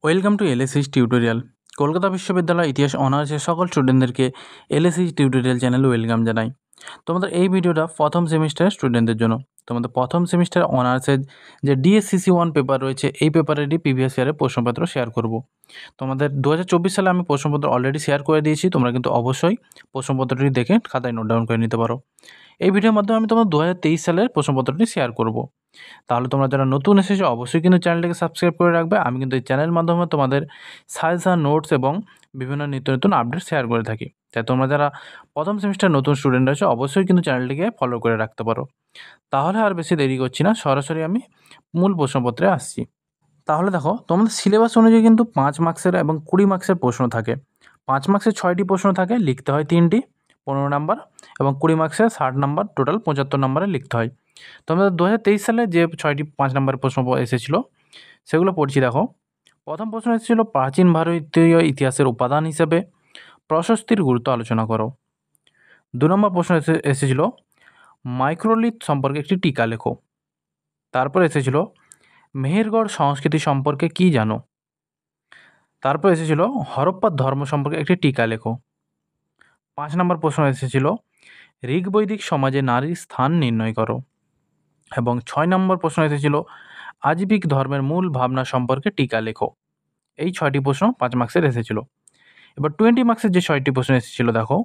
Welcome to LSH tutorial. Kolkata বিশ্ববিদ্যালয় ইতিহাস অনার্সের সকল স্টুডেন্টদেরকে এলএসএইচ টিউটোরিয়াল চ্যানেলে ওয়েলকাম জানাই। তোমাদের এই ভিডিওটা প্রথম সেমিস্টারের স্টুডেন্টদের জন্য। তোমাদের প্রথম সেমিস্টার অনার্সের যে ডিএসসিসি 1 পেপার রয়েছে, এই পেপারেরই প্রিভিয়াস ইয়ারের প্রশ্নপত্র শেয়ার করব। তোমাদের 2024 সালে আমি প্রশ্নপত্র অলরেডি শেয়ার করে দিয়েছি, তোমরা কিন্তু অবশ্যই প্রশ্নপত্রটি দেখে খাতায় নোট ডাউন করে নিতে পারো। এই ভিডিওর মাধ্যমে আমি তোমার 2023 সালের প্রশ্নপত্রটি শেয়ার করব। তাহলে তোমরা যারা নতুন এসেছো অবশ্যই কিন্তু চ্যানেলটিকে সাবস্ক্রাইব করে রাখবে। আমি কিন্তু এই চ্যানেলের মাধ্যমে তোমাদের সাজেশন, নোটস এবং বিভিন্ন নিত্য নতুন আপডেট শেয়ার করে থাকি। তাই তোমরা যারা প্রথম সেমিস্টার নতুন স্টুডেন্ট আছো অবশ্যই কিন্তু চ্যানেলটিকে ফলো করে রাখতে পারো। তাহলে আর বেশি দেরি করছি না, সরাসরি আমি মূল প্রশ্নপত্রে আসছি। তাহলে দেখো, তোমাদের সিলেবাস অনুযায়ী কিন্তু 5 মার্কসের এবং 20 মার্কসের প্রশ্ন থাকে। 5 মার্কসের 6টি প্রশ্ন থাকে, লিখতে হয় 3টি, 15 নাম্বার, এবং 20 মার্কসের 60 নাম্বার, টোটাল 75 নাম্বারে লিখতে হয়। তো আমাদের 2023 সালে যে 6টি 5 নাম্বারের প্রশ্ন এসেছিলো সেগুলো পড়ছি। দেখো, প্রথম প্রশ্ন এসেছিলো প্রাচীন ভারতীয় ইতিহাসের উপাদান হিসেবে প্রশস্তির গুরুত্ব আলোচনা করো। 2 নম্বর প্রশ্ন এসেছিল মাইক্রোলিথ সম্পর্কে একটি টিকা লেখো। তারপর এসেছিল মেহেরগড় সংস্কৃতি সম্পর্কে কি জানো। তারপর এসেছিল হরপ্পার ধর্ম সম্পর্কে একটি টিকা লেখো। 5 নম্বর প্রশ্ন এসেছিল ঋগ্বৈদিক সমাজে নারীর স্থান নির্ণয় করো। এবং 6 নম্বর প্রশ্ন এসেছিল আজীবিক ধর্মের মূল ভাবনা সম্পর্কে টিকা লেখো। এই 6টি প্রশ্ন 5 মার্কসের এসেছিল। এবার 20 মার্কসের যে 6টি প্রশ্ন এসেছিল, দেখো,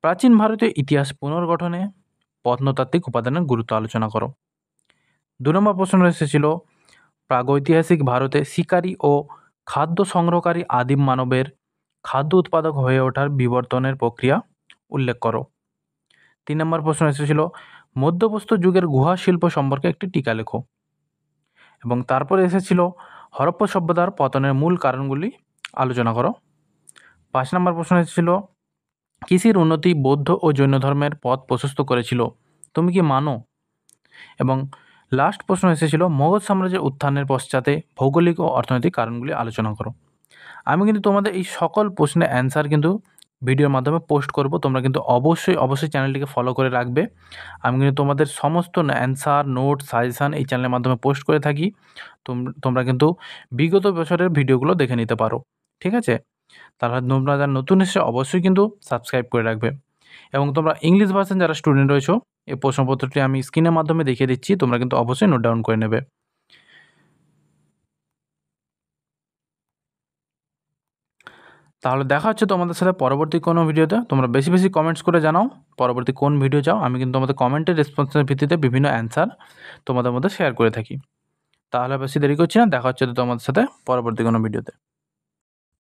প্রাচীন ভারতীয় ইতিহাস পুনর্গঠনে প্রত্নতাত্ত্বিক উপাদানের গুরুত্ব আলোচনা করো। 2 নম্বর প্রশ্ন এসেছিল প্রাগৈতিহাসিক ভারতে শিকারী ও খাদ্য সংগ্রহকারী আদিম মানবের খাদ্য উৎপাদক হয়ে ওঠার বিবর্তনের প্রক্রিয়া উল্লেখ করো। 3 নম্বর প্রশ্ন এসেছিল মধ্যপ্রস্তর যুগের গুহা শিল্প সম্পর্কে একটি টিকা লেখো। এবং তারপরে এসেছিল হরপ্পা সভ্যতার পতনের মূল কারণগুলি আলোচনা করো। 5 নম্বর প্রশ্ন এসেছিল কৃষির উন্নতি বৌদ্ধ ও জৈন ধর্মের পথ প্রশস্ত করেছিল, তুমি কি মানো। এবং লাস্ট প্রশ্ন এসেছিল মগধ সাম্রাজ্যের উত্থানের পশ্চাতে ভৌগোলিক ও অর্থনৈতিক কারণগুলি আলোচনা করো। আমি কিন্তু তোমাদের এই সকল প্রশ্নের অ্যান্সার কিন্তু ভিডিওর মাধ্যমে পোস্ট করব, তোমরা কিন্তু অবশ্যই চ্যানেলটিকে ফলো করে রাখবে। আমি কিন্তু তোমাদের সমস্ত অ্যান্সার, নোট, সাজেশান এই চ্যানেলের মাধ্যমে পোস্ট করে থাকি। তোমরা কিন্তু বিগত বছরের ভিডিওগুলো দেখে নিতে পারো, ঠিক আছে। তাহলে তোমরা যারা নতুন এসে অবশ্যই কিন্তু সাবস্ক্রাইব করে রাখবে। এবং তোমরা ইংলিশ ভার্সন যারা স্টুডেন্ট রয়েছো, এই প্রশ্নপত্রটি আমি স্ক্রিনের মাধ্যমে দেখিয়ে দিচ্ছি, তোমরা কিন্তু অবশ্যই নোট ডাউন করে নেবে। তাহলে দেখা হচ্ছে তোমাদের সাথে পরবর্তী কোনো ভিডিওতে। তোমরা বেশি বেশি কমেন্টস করে জানাও পরবর্তী কোন ভিডিও চাও। আমি কিন্তু তোমাদের কমেন্টের রেসপন্সের ভিত্তিতে বিভিন্ন অ্যান্সার তোমাদের মধ্যে শেয়ার করে থাকি। তাহলে বেশি দেরি করছি না, দেখা হচ্ছে তোমাদের সাথে পরবর্তী কোনো ভিডিওতে।